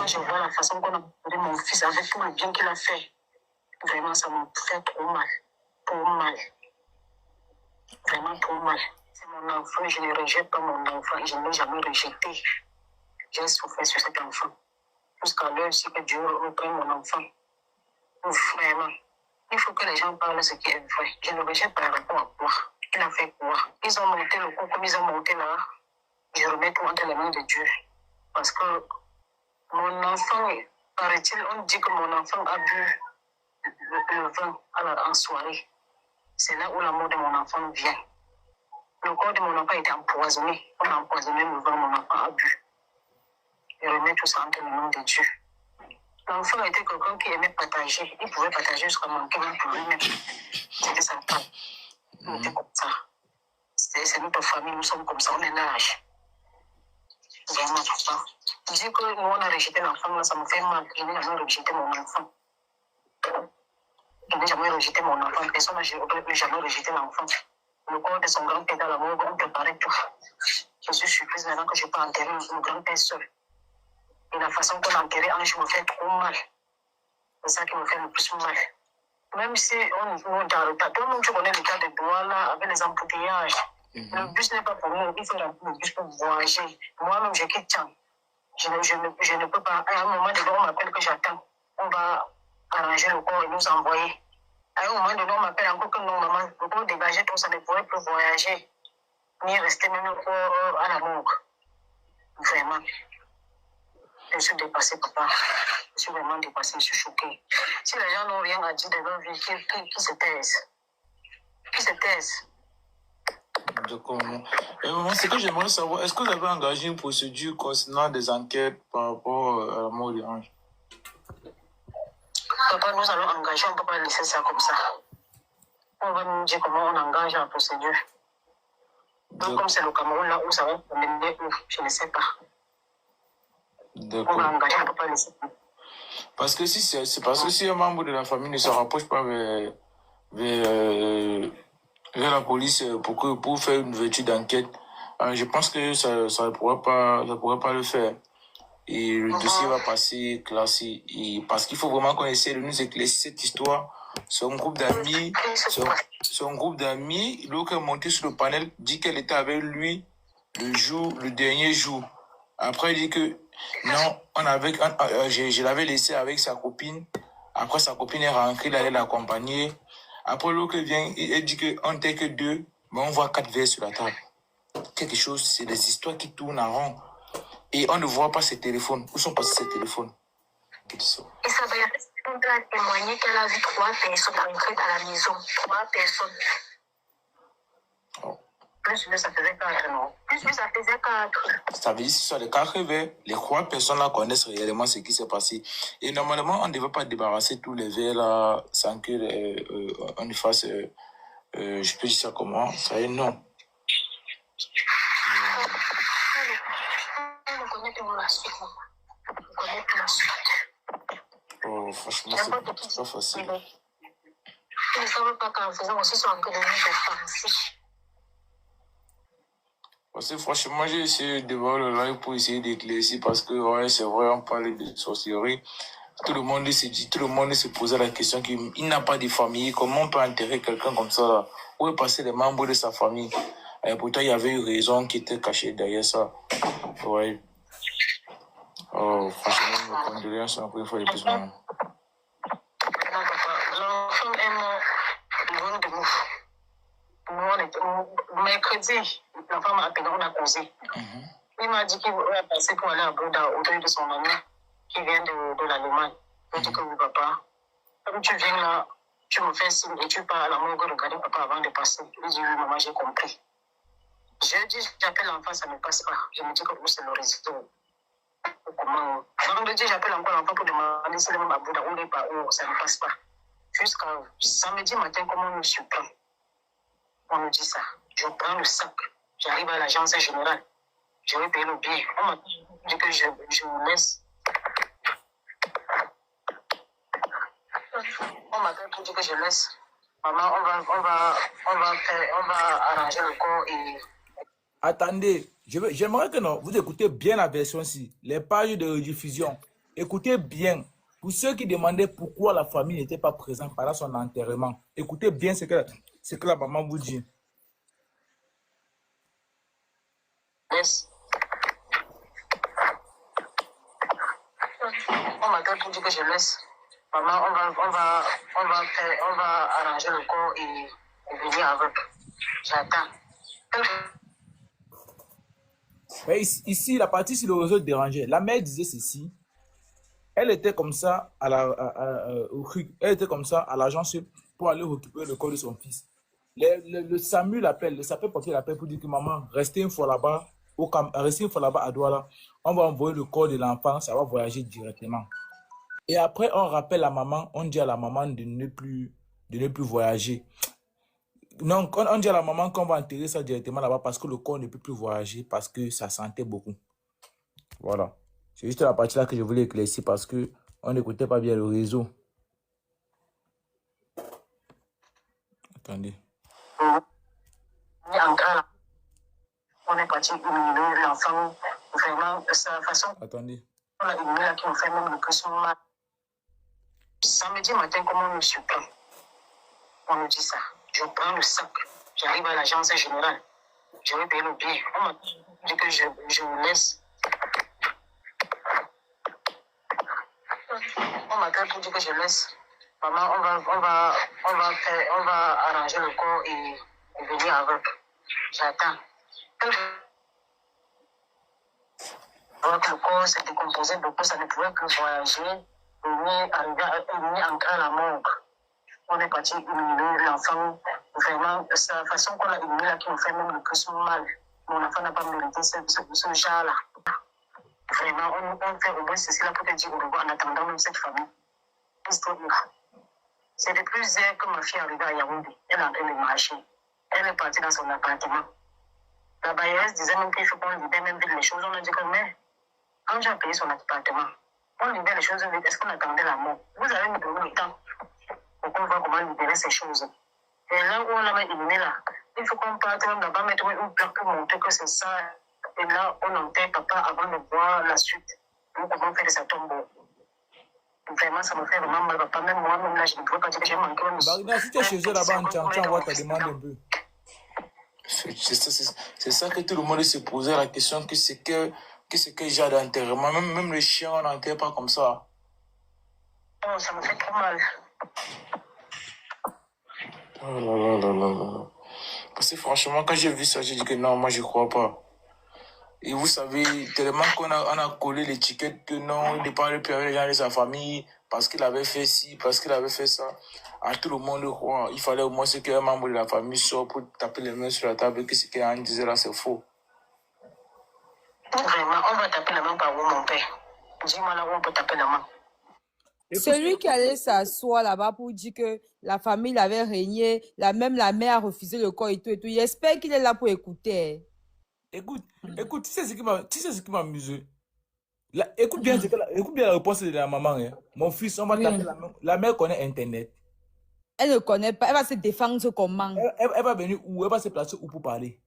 quand je vois la façon qu'on a pris mon fils avec tout le bien qu'il a fait, vraiment, ça me fait trop mal. Trop mal. Vraiment trop mal. C'est mon enfant, je ne rejette pas mon enfant. Je ne l'ai jamais rejeté. J'ai souffert sur cet enfant. Jusqu'à l'heure aussi que Dieu reprenne mon enfant. Vraiment. Il faut que les gens parlent de ce qui est vrai. Je ne rejette par rapport à quoi. Il a fait quoi? Ils ont monté le coup comme ils ont monté là. Je remets tout entre les mains de Dieu. Parce que mon enfant, paraît-il, on dit que mon enfant a bu le vin en soirée. C'est là où la mort de mon enfant vient. Le corps de mon enfant était empoisonné. On a empoisonné le vin, mon enfant a bu. Je remets tout ça entre les mains de Dieu. L'enfant était quelqu'un qui aimait partager. Il pouvait partager jusqu'à manquer même pour lui-même. C'était sa femme. On était comme ça. C'est notre famille, nous sommes comme ça, on est l'âge. Vraiment, papa. Je dis que nous, on a rejeté l'enfant, là, ça me fait mal. Je n'ai jamais rejeté mon enfant. Je n'ai jamais rejeté mon enfant. Personne n'a jamais rejeté l'enfant. Le corps de son grand-père dans la mort, on préparait tout. Je suis surprise maintenant que je peux enterrer mon grand-père seul. Et la façon qu'on a enterré Ange me fait trop mal. C'est ça qui me fait le plus mal. Même si on est dans le tas, tout le monde connaît le tas de Douala avec les embouteillages. Le bus n'est pas pour nous, il faut remplir le bus pour voyager. Moi-même, je quitte Tchang. Je ne peux pas. À un moment donné, on m'appelle que j'attends. On va arranger le corps et nous envoyer. À un moment donné, on m'appelle encore que non, maman, le corps dégagé, tout ça ne pourrait plus voyager. Ni rester même au corps à la morgue. Vraiment. Je suis dépassée, papa. Je suis vraiment dépassée, je suis choquée. Si les gens n'ont rien à dire de leur vie, qui se taisent. Qui se taisent. D'accord. Moi, ce que j'aimerais savoir, est-ce que vous avez engagé une procédure concernant des enquêtes par rapport à la mort d'Ange? Papa, nous allons engager, on ne peut pas laisser ça comme ça. On va nous dire comment on engage la procédure. Donc, comme c'est le Cameroun là où ça va mener où, je ne sais pas. On va engager, on ne peut pas laisser. Parce que c'est parce que si un membre de la famille ne se rapproche pas vers la police pour faire une ouverture d'enquête, je pense que ça ne pourrait pas le faire. Et le dossier va passer classé. Et parce qu'il faut vraiment qu'on essaie de nous éclaircir cette histoire. C'est un groupe d'amis. C'est un groupe d'amis. L'autre qui est monté sur le panel dit qu'elle était avec lui le dernier jour. Après, il dit que non, je l'avais laissé avec sa copine. Après, sa copine est rentrée, il allait l'accompagner. Après, l'autre vient, il dit qu'on n'était que deux, mais on voit 4 verres sur la table. Quelque chose, c'est des histoires qui tournent en rond. Et on ne voit pas ses téléphones. Où sont passés ses téléphones? Et ça va témoigner qu'elle a vu 3 personnes entrer à la maison. 3 personnes. Oh. Plus ça faisait 4, non? Plus ça faisait 4. Ça veut dire que sur les 4 verres, les 3 personnes-là connaissent réellement ce qui s'est passé. Et normalement, on ne devait pas débarrasser tous les verres-là sans qu'on ne fasse... je peux dire ça comment? Ça y est, non. On connaît tout la suite. On connaît tout la suite. Oh, franchement, c'est pas facile. Je ne savais pas qu'en faisant aussi son entraînement de français. Parce que franchement, j'ai essayé de voir le live pour essayer d'éclaircir parce que, ouais, c'est vrai, on parlait de sorcellerie. Tout le monde se posait la question qu'il n'a pas de famille. Comment on peut enterrer quelqu'un comme ça là? Où est passé les membres de sa famille? Et pourtant, il y avait une raison qui était cachée derrière ça. Ouais. Oh, franchement, mes condoléances encore une fois de plus. Non, papa, l'enfant est mort loin de nous. Mercredi, l'enfant m'a appelé, on a causé. Il m'a dit qu'il va passer pour aller à Bouddha au deuil de son ami qui vient de l'Allemagne. Je dis que oui, papa. Comme tu viens là, tu me fais signe et tu pars à la morgue regarder papa avant de passer. Il dit oui, maman, j'ai compris. Je dis, j'appelle l'enfant, ça ne passe pas. Je me dis que c'est le réseau. Comment? Vendredi, j'appelle encore l'enfant pour demander si le même à Bouddha, on n'est pas où, ça ne passe pas. Jusqu'à samedi matin, comment on nous surprend? On nous dit ça. Je prends le sac. J'arrive à l'agence générale. Je vais payer le billet. On m'a dit que je me laisse. On m'appelle pour dire que je laisse. Maman, on va arranger le corps et... Attendez, j'aimerais que non, vous écoutez bien la version-ci, les pages de rediffusion. Écoutez bien. Pour ceux qui demandaient pourquoi la famille n'était pas présente pendant son enterrement, écoutez bien ce que la maman vous dit. Yes. On m'appelle pour dire que je laisse. Maman, on va arranger le corps et venir avec. J'attends. Mais ici, la partie sur le réseau dérangeait. La mère disait ceci. Elle était comme ça elle était comme ça à l'agence pour aller récupérer le corps de son fils. Le SAMU l'appelle, le sapeur-pompier l'appelle pour dire que maman, restez une fois là-bas, restez une fois là-bas à Douala. On va envoyer le corps de l'enfant, ça va voyager directement. Et après, on rappelle la maman, on dit à la maman de ne plus voyager. Non, on dit à la maman qu'on va enterrer ça directement là-bas parce que le corps ne peut plus voyager, parce que ça sentait beaucoup. Voilà. C'est juste la partie là que je voulais éclaircir parce que on n'écoutait pas bien le réseau. Attendez. On est parti éliminer l'enfant. Vraiment, c'est la façon. Attendez. On a éliminé là qui nous fait même le plus mal. Samedi matin, comment on me surprend? On me dit ça. Je prends le sac. J'arrive à l'agence générale. Je vais payer le billet. On m'a dit que je me laisse. On m'appelle pour dire que je laisse. Maman, on va arranger le corps et venir avec. J'attends. Donc le corps s'est décomposé beaucoup, ça ne pouvait plus voyager. Venir entrer à la morgue. On est parti éliminer l'enfant. Vraiment, c'est la façon qu'on a éliminé là qui nous fait même le plus mal. Mon enfant n'a pas mérité ce genre-là. Vraiment, on fait au moins ceci là pour te dire au revoir en attendant même cette famille. C'est depuis hier que ma fille est arrivée à Yaoundé. Elle est en train de marcher. Elle est partie dans son appartement. La bailleuse disait même qu'il faut qu'on libère même vite les choses. On a dit que mais quand j'ai payé son appartement, on libère les choses vite. Est-ce qu'on attendait la mort? Vous allez nous donner le temps pour qu'on voit comment libérer ces choses. Et là où on l'a éliminé là, il faut qu'on parte même là-bas mettre une plaque pour montrer que c'est ça. Et là, on enterre papa avant de voir la suite. Nous pouvons faire de sa tombe. Vraiment, ça me fait vraiment mal. Papa, même moi, même là, je ne peux pas dire que j'ai manqué. Barina, si tu es chez eux là-bas, tu envoies ta demande un peu. C'est ça que tout le monde se posait la question, que c'est que j'ai d'enterrement. Même le chien, on n'enterre pas comme ça. Non, ça me fait trop mal. Oh là là là là là. Parce que franchement, quand j'ai vu ça, j'ai dit que non, moi je crois pas. Et vous savez, tellement qu'on a collé l'étiquette que non, il ne parle plus avec les gens de sa famille parce qu'il avait fait ci, parce qu'il avait fait ça. À tout le monde le croit. Il fallait au moins qu'un membre de la famille sorte pour taper les mains sur la table et que ce qu'Anne disait là, c'est faux. Vraiment, on va taper la main par où, mon père? Dis-moi là où on peut taper la main. Celui qui allait s'asseoir là-bas pour dire que la famille avait régné, même la mère a refusé le corps et tout et tout. J'espère qu'il est là pour écouter. Écoute, tu sais ce qui m'a amusé. Écoute bien la réponse de la maman. Hein. Mon fils, on va taper la main. La mère connaît Internet. Elle ne connaît pas, elle va se défendre comment? Elle va venir où? Elle va se placer où pour parler?